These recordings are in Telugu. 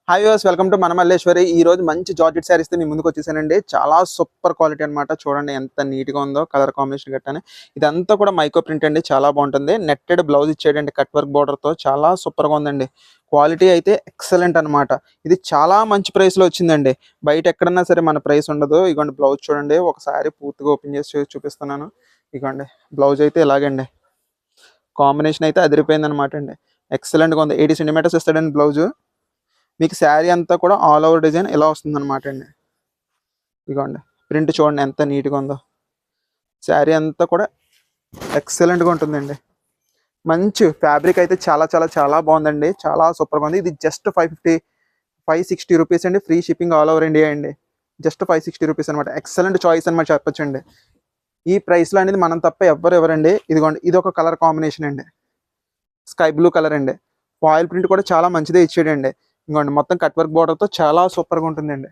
హాయ్ వ్యూవర్స్, వెల్కమ్ టు మన మల్లేశ్వరి. ఈ రోజు మంచి జార్జెట్ శారీస్ తో మీ ముందుకు వచ్చేసానండి. చాలా సూపర్ క్వాలిటీ అనమాట. చూడండి ఎంత నీట్ గా ఉందో, కలర్ కాంబినేషన్ గట్టానే. ఇదంతా కూడా మైక్రో ప్రింట్ అండి, చాలా బాగుంటుంది. నెట్టెడ్ బ్లౌజ్ ఇచ్చేయండి, కట్ వర్క్ బోర్డర్ తో. చాలా సూపర్ గా ఉందండి. క్వాలిటీ అయితే ఎక్సలెంట్ అనమాట. ఇది చాలా మంచి ప్రైస్ లో వచ్చిందండి. బయట ఎక్కడన్నా సరే మన ప్రైస్ ఉండదు. ఇగోండి బ్లౌజ్ చూడండి, ఒకసారి పూర్తిగా ఓపెన్ చేసి చూపిస్తున్నాను. ఇగోండి బ్లౌజ్ అయితే ఇలాగండి. కాంబినేషన్ అయితే అదిరిపోయింది అనమాట అండి. ఎక్సలెంట్ గా ఉంది. 80 సెంటీమీటర్స్ ఇస్తాడండి బ్లౌజ్. మీకు శారీ అంతా కూడా ఆల్ ఓవర్ డిజైన్ ఇలా వస్తుంది అనమాట అండి. ఇదిగోండి ప్రింట్ చూడండి ఎంత నీట్గా ఉందో. శారీ అంతా కూడా ఎక్సలెంట్గా ఉంటుందండి. మంచి ఫ్యాబ్రిక్ అయితే చాలా చాలా చాలా బాగుందండి. చాలా సూపర్గా ఉంది. ఇది జస్ట్ 560 రూపీస్ అండి. Free shipping all over India అండి. జస్ట్ 560 రూపీస్ అనమాట. ఎక్సలెంట్ చాయిస్ అనమాట చెప్పొచ్చండి. ఈ ప్రైస్లో అనేది మనం తప్ప ఎవ్వరు ఎవరండి. ఇదిగోండి ఇది ఒక కలర్ కాంబినేషన్ అండి, స్కై బ్లూ కలర్ అండి. ఫాయిల్ ప్రింట్ కూడా చాలా మంచిదే ఇచ్చాడండి. ఇదిగోండి మొత్తం కట్ వర్క్ బోర్డర్తో చాలా సూపర్గా ఉంటుందండి.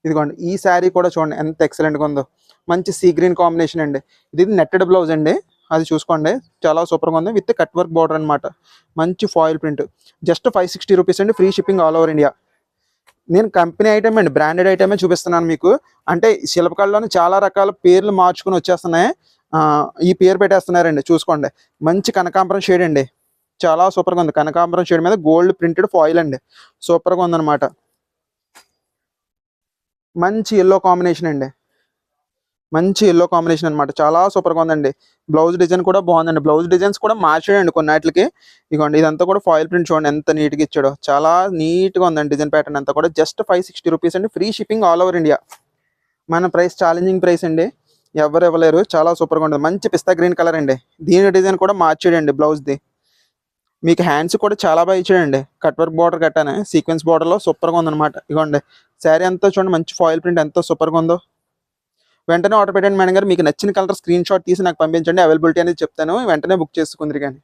ఇదిగోండి ఈ శారీ కూడా చూడండి ఎంత ఎక్సలెంట్గా ఉందో. మంచి సీ గ్రీన్ కాంబినేషన్ అండి. ఇది నెట్టెడ్ బ్లౌజ్ అండి, అది చూసుకోండి చాలా సూపర్గా ఉంది. విత్ కట్ వర్క్ బోర్డర్ అనమాట. మంచి ఫాయిల్ ప్రింట్. జస్ట్ 560 రూపీస్ అండి. Free shipping all over India. నేను కంపెనీ ఐటమ్ అండి, బ్రాండెడ్ ఐటమే చూపిస్తున్నాను మీకు. అంటే శిల్పకళలోనే చాలా రకాల పేర్లు మార్చుకుని వచ్చేస్తున్నాయి. ఈ పేరు పెట్టేస్తున్నారండి. చూసుకోండి మంచి కనకాంబరం షేడ్ అండి. చాలా సూపర్గా ఉంది. కనకాంబరం షేడ్ మీద గోల్డ్ ప్రింటెడ్ ఫాయిల్ అండి. సూపర్గా ఉందన్నమాట. మంచి ఎల్లో కాంబినేషన్ అండి. మంచి ఎల్లో కాంబినేషన్ అనమాట. చాలా సూపర్గా ఉందండి. బ్లౌజ్ డిజైన్ కూడా బాగుందండి. బ్లౌజ్ డిజైన్స్ కూడా మార్చాడండి కొన్నిటికి. ఇదిగోండి ఇదంతా కూడా ఫాయిల్ ప్రింట్ చూడండి ఎంత నీట్గా ఇచ్చాడో. చాలా నీట్గా ఉందండి డిజైన్ ప్యాటర్న్ అంతా కూడా. జస్ట్ 560 రూపీస్ అండి. Free shipping all over India. మన ప్రైస్ ఛాలెంజింగ్ ప్రైస్ అండి, ఎవరు ఇవ్వలేరు. చాలా సూపర్గా ఉంటుంది. మంచి పిస్తా గ్రీన్ కలర్ అండి. దీని డిజైన్ కూడా మార్చాడండి బ్లౌజ్ది. మీకు హ్యాండ్స్ కూడా చాలా బాగా ఇచ్చాడండి. కట్ వర్క్ బార్డర్ కట్టానే సీక్వెన్స్ బార్డర్లో సూపర్గా ఉందన్నమాట. ఇదిగోండి శారీ అంతా చూడండి మంచి ఫాయిల్ ప్రింట్ ఎంతో సూపర్గా ఉందో. వెంటనే ఆర్డర్ పెట్టండి మేడం గారు. మీకు నచ్చిన కలర్ స్క్రీన్ షాట్ తీసి నాకు పంపించండి. అవైలబిలిటీ అనేది చెప్తాను. వెంటనే బుక్ చేసుకుందరు కానీ.